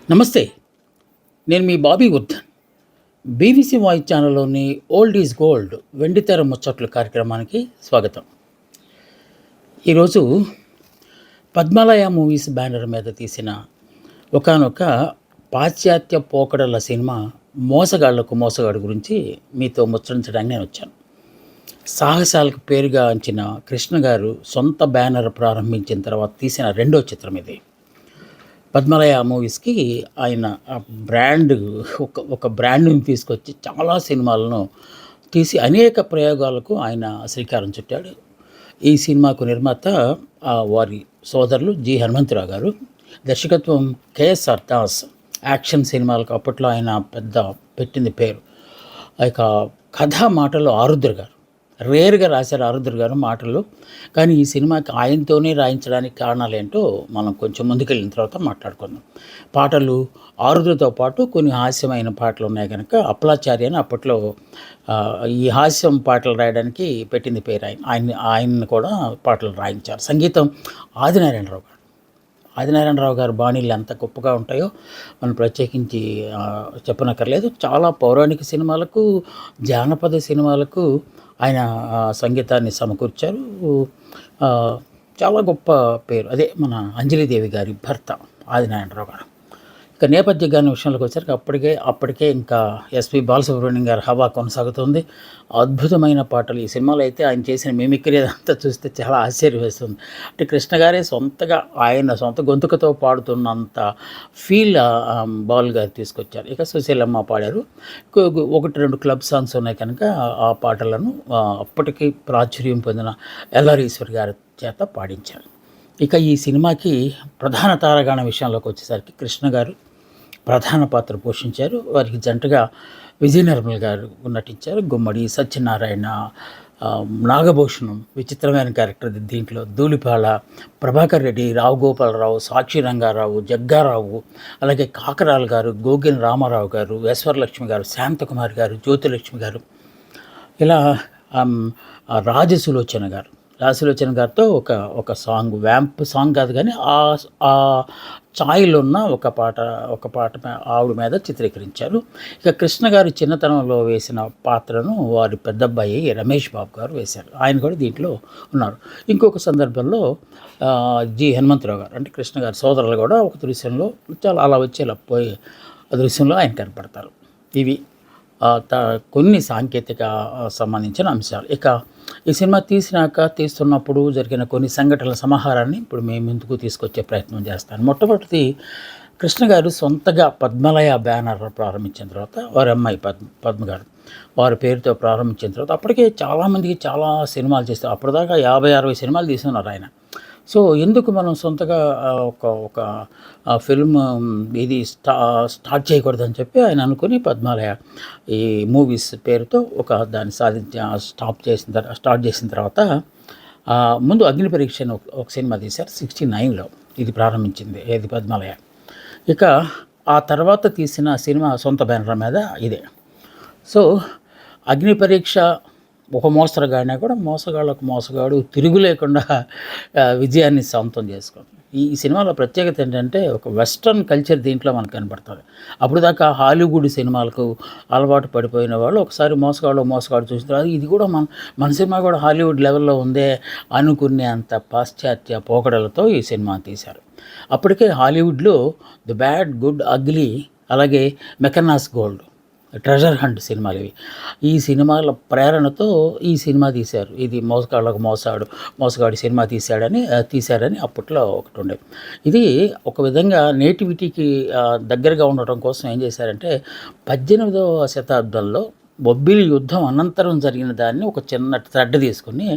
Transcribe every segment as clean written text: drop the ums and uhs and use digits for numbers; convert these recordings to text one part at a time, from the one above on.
నమస్తే. నేను మీ బాబీ వర్ధన్. బీబీసీ వాయిస్ ఛానల్‌లోని 'ఓల్డ్ ఈజ్ గోల్డ్' వెండితెర ముచ్చట్లు కార్యక్రమానికి స్వాగతం. ఈరోజు 'పద్మాలయ మూవీస్' బ్యానర్ మీద తీసిన ఒకానొక పాశ్చాత్య పోకడల సినిమా 'మోసగాళ్లకు మోసగాడు' గురించి మీతో ముచ్చటించడానికి నేనొచ్చాను. సాహసాలకు పేరుగాంచిన కృష్ణ గారు సొంత బ్యానర్ ప్రారంభించిన తర్వాత తీసిన రెండో చిత్రం ఇది. పద్మాలయ మూవీస్‌కి ఆయన బ్రాండ్ ఒక బ్రాండ్‌ని తీసుకొచ్చి చాలా సినిమాలను తీసి అనేక ప్రయోగాలకు ఆయన శ్రీకారం చుట్టాడు. ఈ సినిమాకు నిర్మాత వారి సోదరులు జి. హనుమంతరావు గారు. దర్శకత్వం కెఎస్ఆర్ దాస్. యాక్షన్ సినిమాలకు అప్పట్లో ఆయన పెద్ద పెట్టింది పేరు. ఇక కథ మాటలు ఆరుద్ర గారు. రేర్‌గా రాశారు ఆరుద్ర గారు మాటలు. కానీ ఈ సినిమాకి ఆయనతోనే రాయించడానికి కారణాలేంటో మనం కొంచెం ముందుకెళ్ళిన తర్వాత మాట్లాడుకుందాం. పాటలు ఆరుద్రతో పాటు కొన్ని హాస్యమైన పాటలు ఉన్నాయి కనుక అప్పలాచార్య అని అప్పట్లో ఈ హాస్యం పాటలు రాయడానికి పెట్టింది పేరు ఆయన్ని కూడా పాటలు రాయించారు. సంగీతం ఆదినారాయణరావు గారు. ఆదినారాయణరావు గారు బాణీలు ఎంత గొప్పగా ఉంటాయో మనం ప్రత్యేకించి చెప్పనక్కర్లేదు. చాలా పౌరాణిక సినిమాలకు, జానపద సినిమాలకు ఆయన సంగీతాన్ని సమకూర్చారు. చాలా గొప్ప పేరు. అదే మన అంజలిదేవి గారి భర్త ఆదినారాయణరావు గారు. ఇక నేపథ్య గానం విషయంలోకి వచ్చేసరికి అప్పటికే ఇంకా ఎస్పి బాలసుబ్రహ్మణ్యం గారి హవా కొనసాగుతుంది. అద్భుతమైన పాటలు ఈ సినిమాలో అయితే ఆయన చేసిన మిమిక్రీ అదంతా చూస్తే చాలా ఆశ్చర్యం వేస్తుంది. అంటే కృష్ణ గారే సొంతగా ఆయన సొంత గొంతుకతో పాడుతున్నంత ఫీల్ బాలు గారు తీసుకొచ్చారు. ఇక సుశీలమ్మ పాడారు. 1-2 క్లబ్ సాంగ్స్ ఉన్నాయి కనుక ఆ పాటలను అప్పటికి ప్రాచుర్యం పొందిన ఎల్ఆర్ ఈశ్వర్ గారి చేత పాడించారు. ఇక ఈ సినిమాకి ప్రధాన తారాగణ విషయంలోకి వచ్చేసరికి కృష్ణ గారు ప్రధాన పాత్ర పోషించారు. వారికి జంటగా విజయ నిర్మల్ గారు నటించారు. గుమ్మడి, సత్యనారాయణ, నాగభూషణం విచిత్రమైన క్యారెక్టర్ దీంట్లో, ధూళిపాల, ప్రభాకర్ రెడ్డి, రావు గోపాలరావు, సాక్షి రంగారావు, జగ్గారావు, అలాగే కాకరాల గారు, గోగిన రామారావు గారు, ఈశ్వరలక్ష్మి గారు, శాంతకుమారి గారు, జ్యోతిలక్ష్మి గారు, ఇలా రాజసులోచన గారితో ఒక సాంగ్, వ్యాంప్ సాంగ్ కాదు కానీ ఆ ఛాయలో ఉన్న ఒక పాట ఆవిడ మీద చిత్రీకరించారు. ఇక కృష్ణ గారు చిన్నతనంలో వేసిన పాత్రను వారి పెద్దబ్బాయి రమేష్ బాబు గారు వేశారు. ఆయన కూడా దీంట్లో ఉన్నారు. ఇంకొక సందర్భంలో జి. హనుమంతరావు గారు అంటే కృష్ణ గారి సోదరులు కూడా ఒక దృశ్యంలో చాలా అలా వచ్చేలా పోయి దృశ్యంలో ఆయన కనపడతారు. ఇవి కొన్ని సాంకేతిక సంబంధించిన అంశాలు. ఇక ఈ సినిమా తీస్తున్నప్పుడు జరిగిన కొన్ని సంఘటనల సమాహారాన్ని ఇప్పుడు మేము ముందుకు తీసుకొచ్చే ప్రయత్నం చేస్తాను. మొట్టమొదటిది కృష్ణ గారు సొంతగా పద్మాలయ బ్యానర్ ప్రారంభించిన తర్వాత వారి అమ్మాయి పద్మ గారు వారి పేరుతో ప్రారంభించిన తర్వాత అప్పటికే చాలామందికి చాలా సినిమాలు చేస్తారు. అప్పటిదాకా 50-60 సినిమాలు తీసుకున్నారు ఆయన. సో ఎందుకు మనం సొంతగా ఒక ఫిల్మ్ ఇది స్టార్ట్ చేయకూడదని చెప్పి ఆయన అనుకుని పద్మాలయ ఈ మూవీస్ పేరుతో దాన్ని స్టార్ట్ చేసిన తర్వాత ముందు అగ్ని పరీక్ష అని ఒక సినిమా తీశారు. 69లో ఇది ప్రారంభించింది ఏది పద్మాలయ. ఇక ఆ తర్వాత తీసిన సినిమా సొంత బ్యానర్ మీద ఇదే. సో అగ్ని పరీక్ష ఒక మోస్తరుగాడినా కూడా మోసగాళ్ళకు మోసగాడు తిరుగు లేకుండా విజయాన్ని సొంతం చేసుకుంది. ఈ సినిమాలో ప్రత్యేకత ఏంటంటే ఒక వెస్ట్రన్ కల్చర్ దీంట్లో మనకు కనపడుతుంది. అప్పుడు దాకా హాలీవుడ్ సినిమాలకు అలవాటు పడిపోయిన వాళ్ళు ఒకసారి మోసగాడు చూసిన తర్వాత ఇది కూడా మన సినిమా కూడా హాలీవుడ్ లెవెల్లో ఉందే అనుకునే అంత పాశ్చాత్య పోకడలతో ఈ సినిమా తీశారు. అప్పటికే హాలీవుడ్లో ది బ్యాడ్, గుడ్, అగ్లీ, అలాగే మెకనాస్ గోల్డ్, ట్రెజర్ హంట్ సినిమాలు ఇవి. ఈ సినిమాల ప్రేరణతో ఈ సినిమా తీశారు. ఇది మోసగాళ్ళకు మోసగాడి సినిమా తీశారని అప్పట్లో ఒకటి ఉండేది. ఇది ఒక విధంగా నేటివిటీకి దగ్గరగా ఉండటం కోసం ఏం చేశారంటే 18వ శతాబ్దంలో బొబ్బిలి యుద్ధం అనంతరం జరిగిన దాన్ని ఒక చిన్న థ్రెడ్ తీసుకుని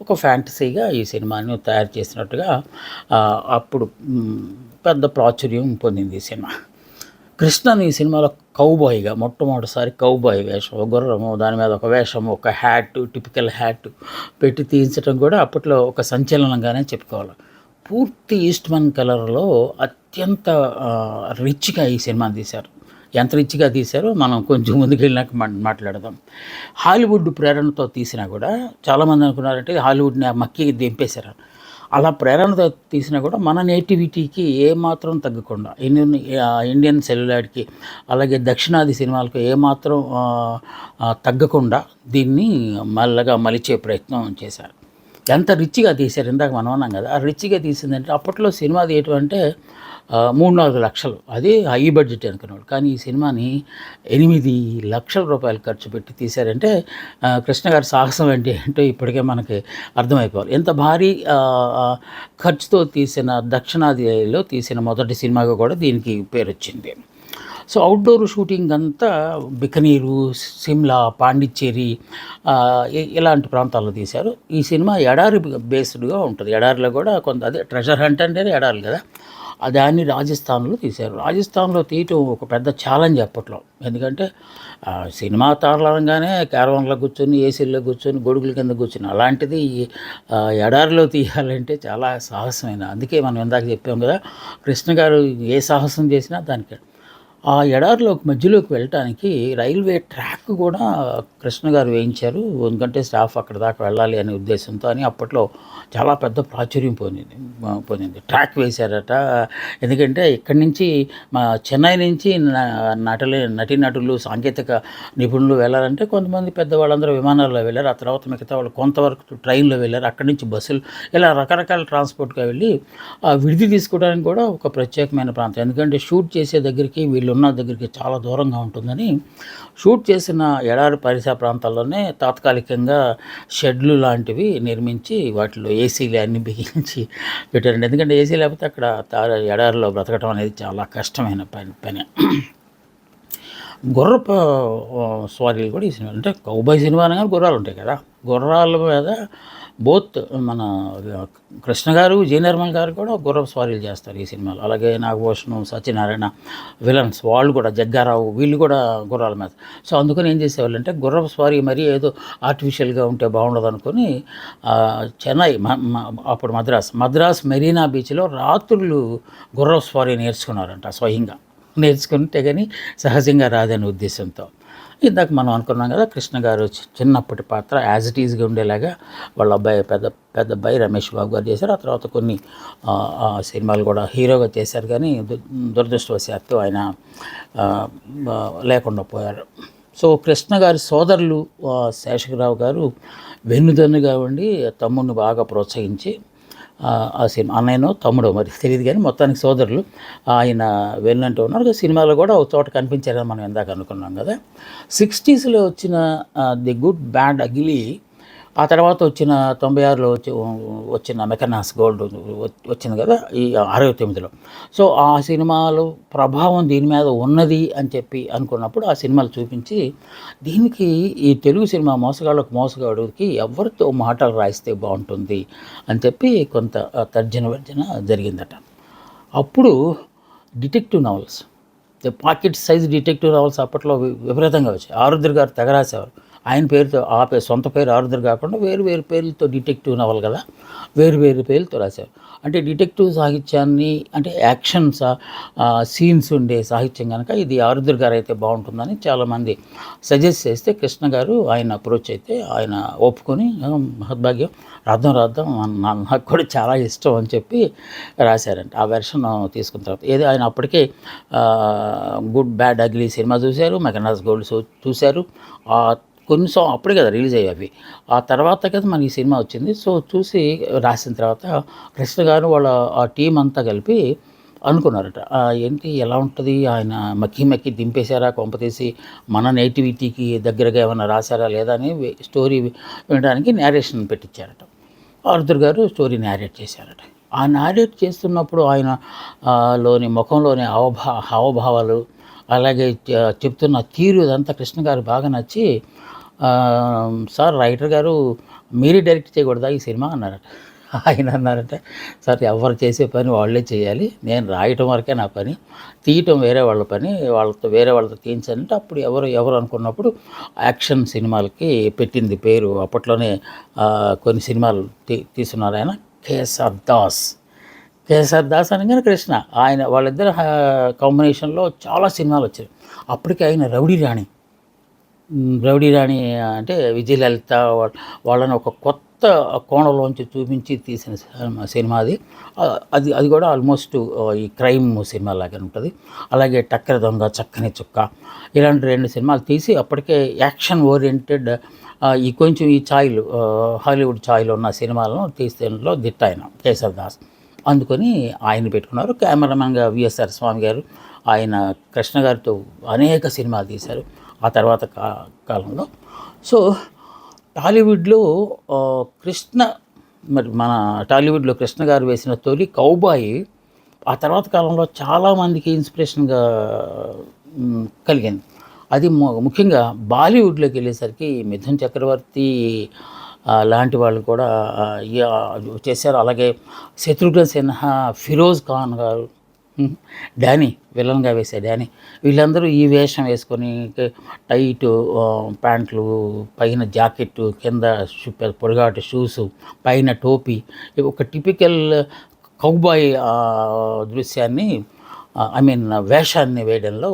ఒక ఫ్యాంటసీగా ఈ సినిమాని తయారు చేసినట్టుగా అప్పుడు పెద్ద ప్రాచుర్యం పొందింది ఈ సినిమా. కృష్ణని ఈ సినిమాలో కౌబాయ్గా మొట్టమొదటిసారి కౌబాయ్ వేషం, గుర్రము, దాని మీద ఒక వేషం, ఒక హ్యాట్, టిపికల్ హ్యాట్ పెట్టి తీయించడం కూడా అప్పట్లో ఒక సంచలనంగానే చెప్పుకోవాలి. పూర్తి ఈస్ట్మన్ కలర్లో అత్యంత రిచ్గా ఈ సినిమాని తీశారు. ఎంత రిచ్గా తీశారో మనం కొంచెం ముందుకెళ్ళినాక మాట్లాడదాం. హాలీవుడ్ ప్రేరణతో తీసినా కూడా చాలామంది అనుకున్నారంటే హాలీవుడ్ని మక్కి దింపేశారు. అలా ప్రేరణతో తీసినా కూడా మన నేటివిటీకి ఏమాత్రం తగ్గకుండా ఇండియన్ సెల్యులాయిడ్కి అలాగే దక్షిణాది సినిమాలకు ఏమాత్రం తగ్గకుండా దీన్ని మెల్లగా మలిచే ప్రయత్నం చేశారు. ఎంత రిచ్గా తీశారు, ఇందాక మనం అన్నాం కదా, ఆ రిచ్గా తీసిందంటే అప్పట్లో సినిమా తీయటం అంటే 3-4 లక్షలు, అది హై బడ్జెట్ అనుకునేవాడు. కానీ ఈ సినిమాని 8 లక్షల రూపాయలు ఖర్చు పెట్టి తీశారంటే కృష్ణ గారి సాహసం ఏంటో ఇప్పటికే మనకి అర్థమైపోవాలి. ఎంత భారీ ఖర్చుతో తీసిన దక్షిణాదిలో తీసిన మొదటి సినిమాగా కూడా దీనికి పేరు వచ్చింది. సో అవుట్డోర్ షూటింగ్ అంతా బికనీరు, సిమ్లా, పాండిచ్చేరి ఇలాంటి ప్రాంతాల్లో తీశారు. ఈ సినిమా ఎడారి బేస్డ్గా ఉంటుంది. ఎడారిలో కూడా కొంత అదే ట్రెజర్ హంట్ అంటే ఎడారి కదా, దాన్ని రాజస్థాన్లో తీశారు. రాజస్థాన్లో తీయటం ఒక పెద్ద ఛాలెంజ్ అప్పట్లో. ఎందుకంటే సినిమా తారలంగానే క్యారవాన్లో కూర్చొని, ఏసీల్లో కూర్చొని, గొడుగుల కింద కూర్చొని, అలాంటిది ఎడారిలో తీయాలంటే చాలా సాహసమైన. అందుకే మనం ఇందాక చెప్పాం కదా, కృష్ణ గారు ఏ సాహసం చేసినా దానికి ఆ ఎడారిలోకి మధ్యలోకి వెళ్ళటానికి రైల్వే ట్రాక్ కూడా కృష్ణ గారు వేయించారు. ఎందుకంటే స్టాఫ్ అక్కడ దాకా వెళ్ళాలి అనే ఉద్దేశంతో అని అప్పట్లో చాలా పెద్ద ప్రాచుర్యం పొందింది. ట్రాక్ వేశారట. ఎందుకంటే ఇక్కడి నుంచి చెన్నై నుంచి నటీనటులు, సాంకేతిక నిపుణులు వెళ్ళాలంటే కొంతమంది పెద్దవాళ్ళందరూ విమానాల్లో వెళ్ళారు. ఆ తర్వాత మిగతా వాళ్ళు కొంతవరకు ట్రైన్లో వెళ్ళారు. అక్కడి నుంచి బస్సులు, ఇలా రకరకాల ట్రాన్స్పోర్ట్గా వెళ్ళి విడిది తీసుకోవడానికి కూడా ఒక ప్రత్యేకమైన ప్రాంతం. ఎందుకంటే షూట్ చేసే దగ్గరికి ఉన్న దగ్గరికి చాలా దూరంగా ఉంటుందని షూట్ చేసిన ఎడారి పరిసర ప్రాంతాల్లోనే తాత్కాలికంగా షెడ్లు లాంటివి నిర్మించి వాటిలో ఏసీలు అన్నీ బిగించి పెట్టారండి. ఎందుకంటే ఏసీ లేకపోతే అక్కడ ఎడారిలో బ్రతకడం అనేది చాలా కష్టమైన పని. గుర్రపు స్వారీలు కూడా ఈ సినిమా, అంటే కౌబాయ్ సినిమా అనగానే గుర్రాలు ఉంటాయి కదా, గుర్రాల మీద బోత్ మన కృష్ణ గారు, జయనిర్మల్ గారు కూడా గుర్రపు స్వారీలు చేస్తారు ఈ సినిమాలో. అలాగే నాగభూషణం, సత్యనారాయణ విలన్స్ వాళ్ళు కూడా, జగ్గారావు, వీళ్ళు కూడా గుర్రాల మీద. సో అందుకని ఏం చేసేవాళ్ళు అంటే గుర్రపు స్వారీ మరీ ఏదో ఆర్టిఫిషియల్గా ఉంటే బాగుండదు అనుకొని చెన్నై, అప్పుడు మద్రాస్ మెరీనా బీచ్లో రాత్రులు గుర్రపు స్వారీ నేర్చుకున్నారంట. స్వయంగా నేర్చుకుంటే కానీ సహజంగా రాదనే ఉద్దేశంతో. ఇందాక మనం అనుకున్నాం కదా, కృష్ణ గారు చిన్నప్పటి పాత్ర యాజ్ ఇట్ ఈజ్గా ఉండేలాగా వాళ్ళ అబ్బాయి, పెద్ద అబ్బాయి రమేష్ బాబు గారు చేశారు. ఆ తర్వాత కొన్ని సినిమాలు కూడా హీరోగా చేశారు. కానీ దురదృష్టవశాత్తు ఆయన లేకుండా పోయారు. సో కృష్ణ గారి సోదరులు శేషగిరిరావు గారు వెన్నుదన్నుగా ఉండి తమ్ముడిని బాగా ప్రోత్సహించి ఆ సినిమా, అన్నయ్యనో తమ్ముడో మరి తెలియదు కానీ మొత్తానికి సోదరులు ఆయన వెళ్ళినట్టు ఉన్నారు. సినిమాలో కూడా ఒక చోట కనిపించారని మనం ఇందాక అనుకున్నాం కదా. 60స్లో వచ్చిన ది గుడ్ బ్యాడ్ అగిలీ, ఆ తర్వాత వచ్చిన 96లో వచ్చిన మెకనాస్ గోల్డ్ వచ్చింది కదా ఈ 69లో. సో ఆ సినిమాలు ప్రభావం దీని మీద ఉన్నది అని చెప్పి అనుకున్నప్పుడు ఆ సినిమాలు చూపించి, దీనికి ఈ తెలుగు సినిమా మోసగాడుకి ఎవరితో మాటలు రాయిస్తే బాగుంటుంది అని చెప్పి కొంత తర్జన జరిగిందట. అప్పుడు detective novels, pocket size detective novels అప్పట్లో విపరీతంగా వచ్చాయి. ఆరుద్ర గారు తెగ రాసేవారు. ఆయన పేరుతో సొంత పేరు ఆరుద్ర కాకుండా వేరు పేర్లతో డిటెక్టివ్ నవల్ కదా, వేరు పేర్లతో రాశారు. అంటే డిటెక్టివ్ సాహిత్యాన్ని, అంటే యాక్షన్స్ సీన్స్ ఉండే సాహిత్యం కనుక ఇది ఆరుద్ర గారు అయితే బాగుంటుందని చాలామంది సజెస్ట్ చేస్తే కృష్ణ గారు ఆయన అప్రోచ్ అయితే ఆయన ఒప్పుకొని మహద్భాగ్యం రాద్దాం నాకు కూడా చాలా ఇష్టం అని చెప్పి రాశారంట. ఆ వెర్షన్ తీసుకున్న తర్వాత ఏదో ఆయన అప్పటికే గుడ్ బ్యాడ్ అగ్లీ సినిమా చూశారు, మెకనాస్ గోల్డ్ చూశారు. కొన్ని అప్పుడే కదా రిలీజ్ అయ్యేవి. ఆ తర్వాత కదా మన ఈ సినిమా వచ్చింది. సో చూసి రాసిన తర్వాత కృష్ణ గారు వాళ్ళ ఆ టీం అంతా కలిపి అనుకున్నారట, ఏంటి ఎలా ఉంటుంది, ఆయన మక్కి దింపేశారా, కొంపతీసి మన నేటివిటీకి దగ్గరగా ఏమైనా రాశారా లేదా అని స్టోరీ వినడానికి నేరేషన్ పెట్టించారట. ఆరుద్ర గారు స్టోరీ నేరేట్ చేశారట. ఆ నేరేట్ చేస్తున్నప్పుడు ఆయన లోని ముఖంలోని హావభావాలు, అలాగే చెప్తున్న తీరు, ఇదంతా కృష్ణ గారు బాగా నచ్చి, సార్ రైటర్ గారు మీరే డైరెక్ట్ చేయకూడదా ఈ సినిమా అన్నారట. ఆయన అన్నారంటే, సార్ ఎవరు చేసే పని వాళ్ళే చేయాలి, నేను రాయటం వరకే నా పని, తీయటం వేరే వాళ్ళ పని, వేరే వాళ్ళతో తీయించాలంటే అప్పుడు ఎవరు అనుకున్నప్పుడు యాక్షన్ సినిమాలకి పెట్టింది పేరు. అప్పట్లోనే కొన్ని సినిమాలు తీసుకున్నారు ఆయన. కేఎస్ఆర్ దాస్ అనగానే కృష్ణ, ఆయన వాళ్ళిద్దరు కాంబినేషన్లో చాలా సినిమాలు వచ్చాయి. అప్పటికే ఆయన రౌడీ రాణి అంటే విజయలలిత వాళ్ళని ఒక కొత్త కొత్త కోణంలోంచి చూపించి తీసిన సినిమా అది. అది అది కూడా ఆల్మోస్ట్ ఈ క్రైమ్ సినిమా లాగానే ఉంటుంది. అలాగే 'టక్కర దొంగ', 'చక్కని చుక్క' ఇలాంటి 2 సినిమాలు తీసి అప్పటికే యాక్షన్ ఓరియెంటెడ్ ఈ కొంచెం ఈ ఛాయలు హాలీవుడ్ ఛాయలు ఉన్న సినిమాలను తీసేలో దిట్ట ఆయన కేశవ్ దాస్. అందుకని ఆయన్ని పెట్టుకున్నారు. కెమెరామెన్‌గా విఎస్ఆర్ స్వామి గారు. ఆయన కృష్ణ గారితో అనేక సినిమాలు తీశారు ఆ తర్వాత కాలంలో. సో టాలీవుడ్‌లో కృష్ణ మరి మన టాలీవుడ్‌లో కృష్ణ గారు వేసిన తొలి కౌబాయి ఆ తర్వాత కాలంలో చాలామందికి ఇన్స్పిరేషన్‌గా కలిగింది. అది ముఖ్యంగా బాలీవుడ్‌లోకి వెళ్ళేసరికి మిథున్ చక్రవర్తి లాంటి వాళ్ళు కూడా చేశారు. అలాగే శత్రుఘ్న సిన్హా, ఫిరోజ్ ఖాన్ గారు, డానీ విలన్‌గా వేసే డానీ, వీళ్ళందరూ ఈ వేషం వేసుకొని టైటు ప్యాంట్లు, పైన జాకెట్టు, కింద పొడుగాటి షూసు, పైన టోపీ, ఒక టిపికల్ కౌబాయ్ దృశ్యాన్ని వేషాన్ని వేయడంలో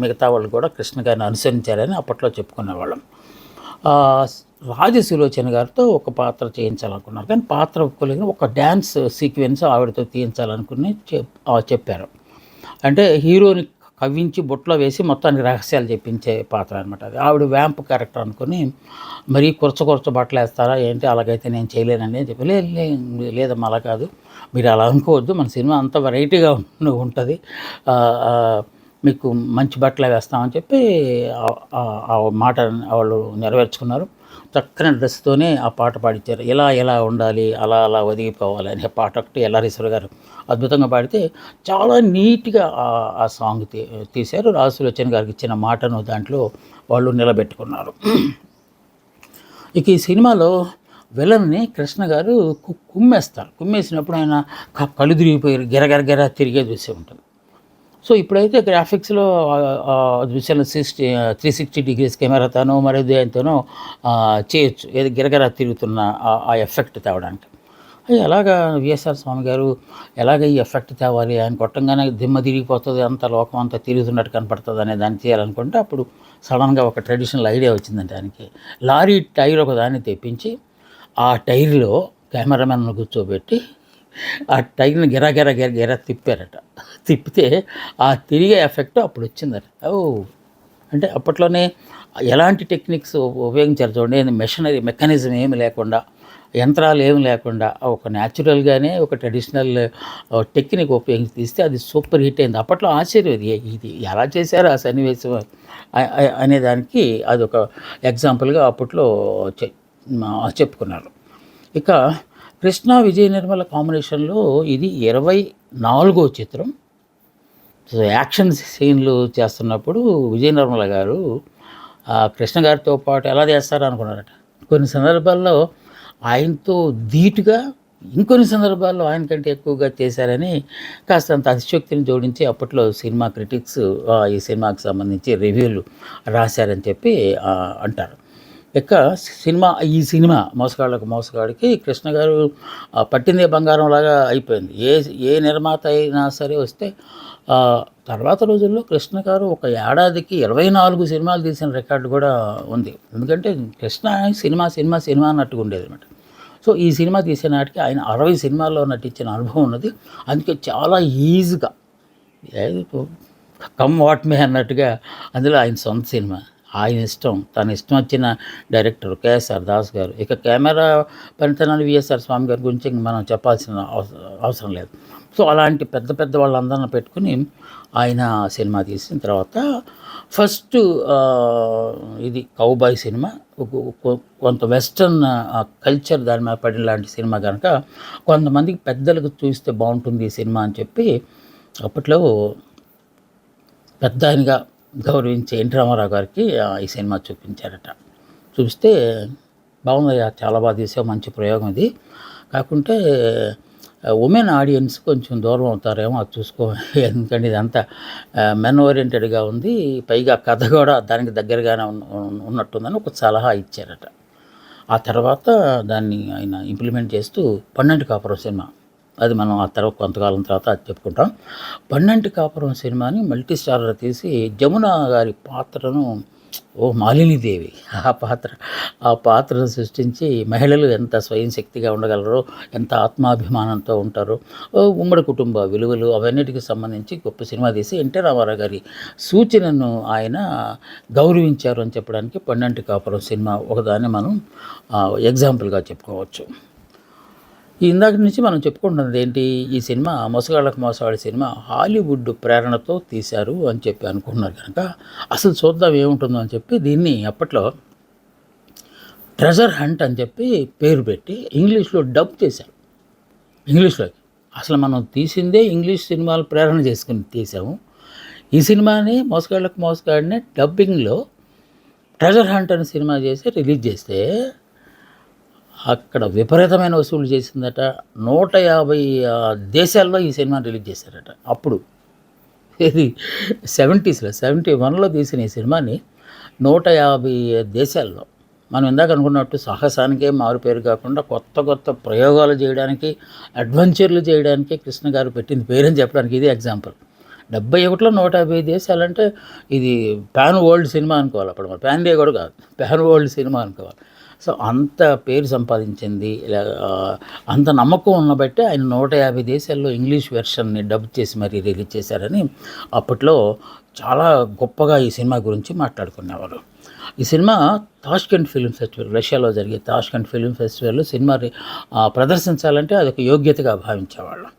మిగతా వాళ్ళు కూడా కృష్ణ గారిని అనుసరించారని అప్పట్లో చెప్పుకునేవాళ్ళం. రాజసులోచన గారితో ఒక పాత్ర చేయించాలనుకున్నారు, కానీ పాత్ర ఒప్పుకోలేదు. ఒక డ్యాన్స్ సీక్వెన్స్ ఆవిడతో తీయించాలనుకుని చెప్పారు. అంటే హీరోని కవ్వించి బుట్టలో వేసి మొత్తానికి రహస్యాలు చెప్పించే పాత్ర అనమాట అది. ఆవిడ వ్యాంప్ క్యారెక్టర్ అనుకుని, మరీ కొరచ బట్టలు వేస్తారా ఏంటి, అలాగైతే నేను చేయలేనండి అని చెప్పి, లేదమ్మా అలా కాదు, మీరు అలా అనుకోవద్దు, మన సినిమా అంతా వెరైటీగా ఉంటుంది, మీకు మంచి బట్టలే వేస్తామని చెప్పి ఆ మాట వాళ్ళు నెరవేర్చుకున్నారు. చక్కని డ్రెస్తోనే ఆ పాట పాడించారు. ఎలా ఉండాలి, అలా ఒదిగిపోవాలి అనే పాట ఒకటి ఎల్ఆరీశ్వర గారు అద్భుతంగా పాడితే చాలా నీట్గా ఆ సాంగ్ తీశారు. రాజసులోచన గారికి ఇచ్చిన మాటను దాంట్లో వాళ్ళు నిలబెట్టుకున్నారు. ఇక ఈ సినిమాలో విలన్ని కృష్ణ గారు కుమ్మేస్తారు. కుమ్మేసినప్పుడు ఆయన కళ్ళు తిరిగిపోయి గిరగిర తిరిగే దృశ్యం ఉంటుంది. సో ఇప్పుడైతే గ్రాఫిక్స్లో దృశ్యాలు 360 డిగ్రీస్ కెమెరాతోనో మరి దేనితోనో చేయొచ్చు, ఏది గిరగిర తిరుగుతున్న ఆ ఎఫెక్ట్ తేవడానికి. ఎలాగా విఎస్ఆర్ స్వామి గారు ఎలాగ ఈ ఎఫెక్ట్ తేవాలి, ఆయన కొట్టంగానే దిమ్మ తిరిగిపోతుంది, అంత లోకం అంతా తిరుగుతున్నట్టు కనపడుతుంది అనే దాన్ని చేయాలనుకుంటే అప్పుడు సడన్గా ఒక ట్రెడిషనల్ ఐడియా వచ్చిందంటే ఆయనకి. లారీ టైర్ ఒక దాన్ని తెప్పించి ఆ టైర్లో కెమెరామెన్ను కూర్చోబెట్టి ఆ టైర్ని గిర తిప్పారట. తిప్పితే ఆ తిరిగే ఎఫెక్ట్ అప్పుడు వచ్చిందట. అంటే అప్పట్లోనే ఎలాంటి టెక్నిక్స్ ఉపయోగించారు చూడండి. మెకానిజం ఏమి లేకుండా, యంత్రాలు ఏమి లేకుండా ఒక న్యాచురల్గానే ఒక ట్రెడిషనల్ టెక్నిక్ ఉపయోగించి తీస్తే అది సూపర్ హిట్ అయింది. అప్పట్లో ఆశ్చర్యం, ఇది ఎలా చేశారు ఆ సన్నివేశం అనేదానికి అదొక ఎగ్జాంపుల్గా అప్పట్లో చెప్పుకున్నారు. ఇక కృష్ణ విజయ నిర్మల కాంబినేషన్లో ఇది 24వ చిత్రం. సో యాక్షన్ సీన్లు చేస్తున్నప్పుడు విజయ నిర్మల గారు కృష్ణ గారితో పాటు ఎలా చేస్తారో అనుకున్నారట. కొన్ని సందర్భాల్లో ఆయనతో ధీటుగా, ఇంకొన్ని సందర్భాల్లో ఆయన కంటే ఎక్కువగా చేశారని కాస్తంత అతిశయోక్తిని జోడించి అప్పట్లో సినిమా క్రిటిక్స్ ఈ సినిమాకి సంబంధించి రివ్యూలు రాశారని చెప్పి అంటారు. ఇక ఈ సినిమా మోసగాడికి కృష్ణ గారు పట్టిందే బంగారం లాగా అయిపోయింది. ఏ నిర్మాత అయినా సరే వస్తే తర్వాత రోజుల్లో కృష్ణ గారు ఒక ఏడాదికి 24 సినిమాలు తీసిన రికార్డు కూడా ఉంది. ఎందుకంటే కృష్ణ సినిమా అన్నట్టుగా ఉండేది అనమాట. సో ఈ సినిమా తీసే నాటికి ఆయన 60 సినిమాల్లో నటించిన అనుభవం ఉన్నది. అందుకే చాలా ఈజీగా కమ్ వాట్ మే అన్నట్టుగా అందులో ఆయన సొంత సినిమా, ఆయన ఇష్టం, తన ఇష్టం వచ్చిన డైరెక్టర్ కేఎస్ఆర్ దాస్ గారు. ఇక కెమెరా పనితనాన్ని విఎస్ఆర్ స్వామి గారి గురించి మనం చెప్పాల్సిన అవసరం లేదు. సో అలాంటి పెద్ద వాళ్ళందరిని పెట్టుకుని ఆయన సినిమా తీసిన తర్వాత ఫస్ట్ ఇది కౌబాయ్ సినిమా, కొంత వెస్టర్న్ కల్చర్ దాని మీద పడిన లాంటి సినిమా కనుక కొంతమందికి పెద్దలకు చూస్తే బాగుంటుంది ఈ సినిమా అని చెప్పి అప్పట్లో పెద్ద ఆయనగా గౌరవించే ఎన్టీ రామారావు గారికి ఈ సినిమా చూపించారట. చూపిస్తే బాగుందయ్యా, చాలా బాగా తీసావు, మంచి ప్రయోగం ఇది, కాకుంటే ఉమెన్ ఆడియన్స్ కొంచెం దూరం అవుతారేమో, అది చూసుకో, ఎందుకంటే ఇదంతా మెన్ ఓరియంటెడ్గా ఉంది, పైగా కథ కూడా దానికి దగ్గరగానే ఉన్నట్టుందని ఒక సలహా ఇచ్చారట. ఆ తర్వాత దాన్ని ఆయన ఇంప్లిమెంట్ చేస్తూ 12 కాపురం సినిమా, అది మనం ఆ తర్వాత కొంతకాలం తర్వాత అది చెప్పుకుంటాం. 12 కాపురం సినిమాని మల్టీ స్టారర్ తీసి జమున గారి పాత్రను మాలినీదేవి ఆ పాత్ర ఆ పాత్రను సృష్టించి మహిళలు ఎంత స్వయం శక్తిగా ఉండగలరో, ఎంత ఆత్మాభిమానంతో ఉంటారో, ఉమ్మడి కుటుంబ విలువలు అవన్నిటికి సంబంధించి గొప్ప సినిమా తీసి ఎన్టీ రామారావు గారి సూచనను ఆయన గౌరవించారు అని చెప్పడానికి పండంటి కాపురం సినిమా ఒకదాన్ని మనం ఎగ్జాంపుల్గా చెప్పుకోవచ్చు. ఇందాక నుంచి మనం చెప్పుకుంటున్నది ఏంటి, ఈ సినిమా మోసగాళ్ళకు మోసగాడి సినిమా హాలీవుడ్ ప్రేరణతో తీశారు అని చెప్పి అనుకుంటున్నారు కనుక అసలు చూద్దాం ఏముంటుందో అని చెప్పి దీన్ని అప్పట్లో ట్రెజర్ హంట్ అని చెప్పి పేరు పెట్టి ఇంగ్లీష్లో డబ్ చేశారు. ఇంగ్లీష్లోకి అసలు మనం తీసిందే ఇంగ్లీష్ సినిమాలు ప్రేరణ చేసుకుని తీసాము. ఈ సినిమాని మోసగాళ్ళకు మోసగాడిని డబ్బింగ్లో ట్రెజర్ హంట్ అనే సినిమా చేసి రిలీజ్ చేస్తే అక్కడ విపరీతమైన వసూలు చేసిందట. 150 దేశాల్లో ఈ సినిమాని రిలీజ్ చేశారట. అప్పుడు ఇది 71లో తీసిన ఈ సినిమాని 150 దేశాల్లో, మనం ఇందాక అనుకున్నట్టు సాహసానికే మారుపేరు కాకుండా కొత్త కొత్త ప్రయోగాలు చేయడానికి, అడ్వెంచర్లు చేయడానికి కృష్ణ గారు పెట్టింది పేరని చెప్పడానికి ఇది ఎగ్జాంపుల్. 71లో 150 దేశాలంటే ఇది పాన్ వరల్డ్ సినిమా అనుకోవాలి. అప్పుడు మరి పాన్ ఇండియా కూడా కాదు, పాన్ వరల్డ్ సినిమా అనుకోవాలి. సో అంత పేరు సంపాదించింది, అంత నమ్మకం ఉన్నబట్టే ఆయన 150 దేశాల్లో ఇంగ్లీష్ వెర్షన్ని డబ్ చేసి మరీ రిలీజ్ చేశారని అప్పట్లో చాలా గొప్పగా ఈ సినిమా గురించి మాట్లాడుకునేవారు. ఈ సినిమా తాష్కెంట్ ఫిల్మ్ ఫెస్టివల్, రష్యాలో జరిగే తాష్కెంట్ ఫిల్మ్ ఫెస్టివల్లో సినిమా ప్రదర్శించాలంటే అదొక యోగ్యతగా భావించేవాళ్ళం.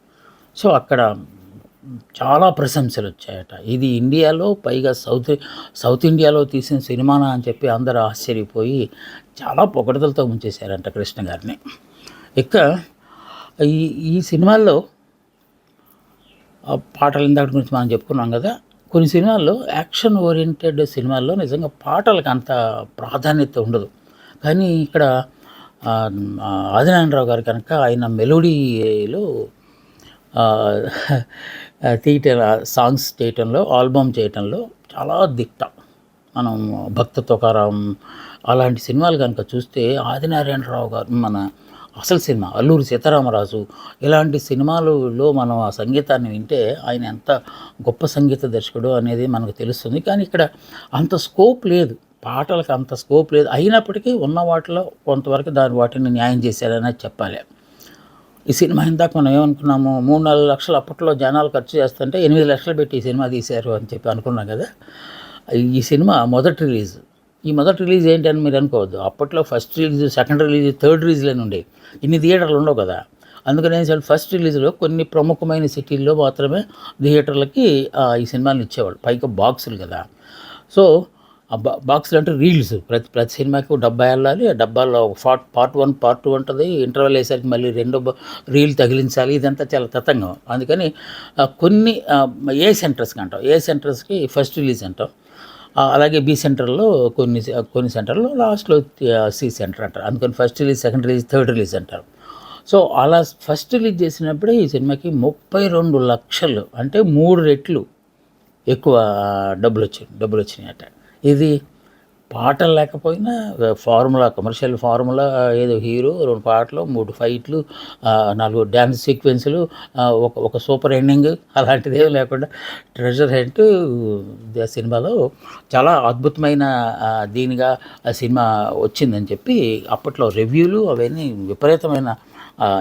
సో అక్కడ చాలా ప్రశంసలు వచ్చాయట. ఇది ఇండియాలో, పైగా సౌత్ ఇండియాలో తీసిన సినిమానా అని చెప్పి అందరూ ఆశ్చర్యపోయి చాలా పొగడతలతో ఉంచేశారంట కృష్ణ గారిని. ఇక ఈ సినిమాల్లో పాటలు ఇందాక గురించి మనం చెప్పుకున్నాం కదా. కొన్ని సినిమాల్లో యాక్షన్ ఓరియంటెడ్ సినిమాల్లో నిజంగా పాటలకు అంత ప్రాధాన్యత ఉండదు. కానీ ఇక్కడ ఆదినారాయణరావు గారు కనుక ఆయన మెలోడీలో సాంగ్స్ చేయటంలో, ఆల్బమ్ చేయటంలో చాలా దిట్ట. మనం భక్త తుకారాం అలాంటి సినిమాలు కనుక చూస్తే ఆదినారాయణరావు గారు, మన అసలు సినిమా అల్లూరి సీతారామరాజు, ఇలాంటి సినిమాలలో మనం ఆ సంగీతాన్ని వింటే ఆయన ఎంత గొప్ప సంగీత దర్శకుడు అనేది మనకు తెలుస్తుంది. కానీ ఇక్కడ అంత స్కోప్ లేదు, పాటలకు అంత స్కోప్ లేదు. అయినప్పటికీ ఉన్న వాటిలో కొంతవరకు వాటిని న్యాయం చేశారనేది చెప్పాలి. ఈ సినిమా ఇందాక మనం ఏమనుకున్నాము, 3-4 లక్షలు అప్పట్లో జనాలు ఖర్చు చేస్తుంటే 8 లక్షలు పెట్టి ఈ సినిమా తీశారు అని చెప్పి అనుకున్నాం కదా. ఈ సినిమా మొదటి రిలీజ్, ఈ మొదటి రిలీజ్ ఏంటని మీరు అనుకోవద్దు. అప్పట్లో first release, second release, third రిలీజ్లని ఉండేవి. ఇన్ని థియేటర్లు ఉండవు కదా. అందుకని ఫస్ట్ రిలీజ్లో కొన్ని ప్రముఖమైన సిటీల్లో మాత్రమే థియేటర్లకి ఈ సినిమాలను ఇచ్చేవాళ్ళు. పైగా బాక్సులు కదా. సో ఆ బాక్సులు అంటే రీల్స్, ప్రతి సినిమాకి డబ్బా వెళ్ళాలి. ఆ డబ్బాల్లో పార్ట్ 1, పార్ట్ 2 ఉంటుంది. ఇంటర్వెల్ వేసరికి మళ్ళీ రెండో రీల్ తగిలించాలి. ఇదంతా చాలా తతంగం. అందుకని కొన్ని ఏ సెంటర్స్కి అంటాం, ఏ సెంటర్స్కి ఫస్ట్ రిలీజ్ అంటాం. అలాగే బి సెంటర్లో కొన్ని సెంటర్లో లాస్ట్లో సి సెంటర్ అంటారు. అందుకని first release, second release, third release అంటారు. సో అలా ఫస్ట్ రిలీజ్ చేసినప్పుడే ఈ సినిమాకి 32 లక్షలు, అంటే 3 రెట్లు ఎక్కువ డబ్బులు వచ్చినాయట. ఇది పాటలు లేకపోయినా ఫార్ములా, కమర్షియల్ ఫార్ములా, ఏదో హీరో, 2 పాటలు, 3 ఫైట్లు, 4 డ్యాన్స్ సీక్వెన్సులు, ఒక సూపర్ ఎండింగ్, అలాంటిది ఏం లేకుండా ట్రెజర్ హంట్ సినిమాలో చాలా అద్భుతమైన దీనిగా ఆ సినిమా వచ్చిందని చెప్పి అప్పట్లో రివ్యూలు అవన్నీ విపరీతమైన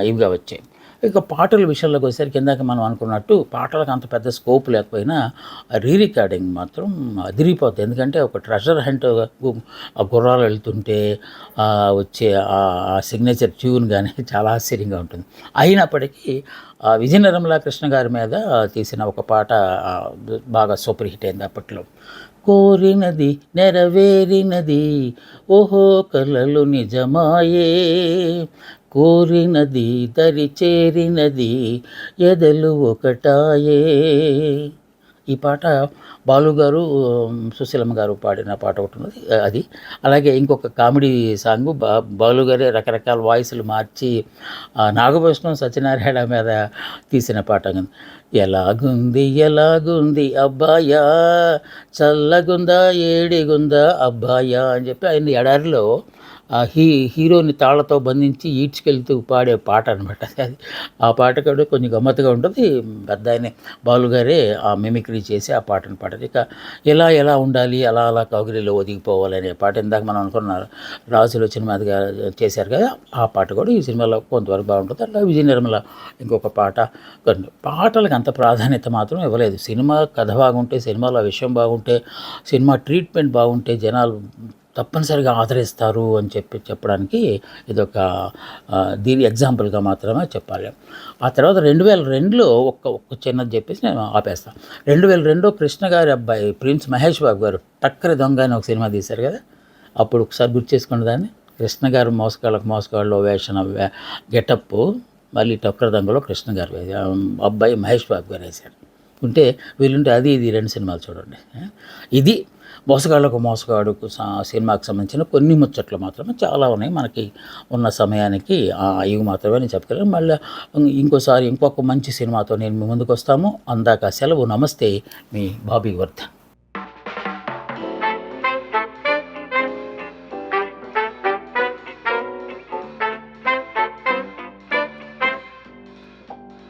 ఇవిగా వచ్చాయి. ఇక పాటల విషయంలోకి వచ్చేసరికి ఇందాక మనం అనుకున్నట్టు పాటలకు అంత పెద్ద స్కోప్ లేకపోయినా రికార్డింగ్ మాత్రం అదిరిపోతుంది. ఎందుకంటే ఒక ట్రెజర్ హంట్, ఆ గుర్రాలు వెళ్తుంటే వచ్చే ఆ సిగ్నేచర్ ట్యూన్ కానీ చాలా ఆశ్చర్యంగా ఉంటుంది. అయినప్పటికీ విజయ నిర్మలా కృష్ణ గారి మీద తీసిన ఒక పాట బాగా సూపర్ హిట్ అయింది అప్పట్లో. కోరినది నెరవేరినది, ఓహో కలలు నిజమాయే, కోరినది దరి చేరినది, ఎదలు ఒకటాయే. ఈ పాట బాలుగారు, సుశీలమ్మ గారు పాడిన పాట ఒకటి ఉన్నది అది. అలాగే ఇంకొక కామెడీ సాంగు బాలుగారే రకరకాల వాయిస్లు మార్చి నాగభూషణం సత్యనారాయణ మీద తీసిన పాట. ఎలాగుంది అబ్బాయా, చల్లగుందా ఏడిగుందా అబ్బాయా అని చెప్పి ఆయన ఎడారిలో హీరోని తాళ్లతో బంధించి ఈడ్చుకెళ్తూ పాడే పాట అనమాట అది. ఆ పాట కూడా కొంచెం గమ్మత్తుగా ఉంటుంది. పెద్ద ఆయన బాలుగారే ఆ మిమిక్రీ చేసి ఆ పాటను పాడారు. ఉంటుంది. ఇక ఎలా ఉండాలి, అలా కౌగిలిలో ఒదిగిపోవాలి అనే పాట ఇందాక మనం అనుకున్న రాజుల సినిమాదిగా చేశారు కదా, ఆ పాట కూడా ఈ సినిమాలో కొంతవరకు బాగుంటుంది. అట్లా విజయ నిర్మల ఇంకొక పాట. కొన్ని పాటలకు అంత ప్రాధాన్యత మాత్రం ఇవ్వలేదు. సినిమా కథ బాగుంటే, సినిమాలో విషయం బాగుంటే, సినిమా ట్రీట్మెంట్ బాగుంటే జనాలు తప్పనిసరిగా ఆదరిస్తారు అని చెప్పడానికి ఇదొక దీని ఎగ్జాంపుల్గా మాత్రమే చెప్పాలి. ఆ తర్వాత 2002లో ఒక్క చిన్నది చెప్పేసి నేను ఆపేస్తాను. 2002 కృష్ణ గారి అబ్బాయి ప్రిన్స్ మహేష్ బాబు గారు టక్కరి దొంగ అని ఒక సినిమా తీశారు కదా, అప్పుడు ఒకసారి గుర్తు చేసుకోండి దాన్ని. కృష్ణ గారు మోసగాళ్ళు వేసిన గెటప్ మళ్ళీ టక్కరి దొంగలో కృష్ణ గారు అబ్బాయి మహేష్ బాబు గారు వేశారు. ఉంటే వీళ్ళుంటే అది ఇది 2 సినిమాలు చూడండి. ఇది మోసగాడు సినిమాకి సంబంధించిన కొన్ని ముచ్చట్లు మాత్రమే చాలా ఉన్నాయి. మనకి ఉన్న సమయానికి ఇవి మాత్రమే నేను చెప్పగలను. మళ్ళీ ఇంకొక మంచి సినిమాతో నేను మీ ముందుకు వస్తాము. అందాక సెలవు. నమస్తే, మీ బాబీ వర్ధన్.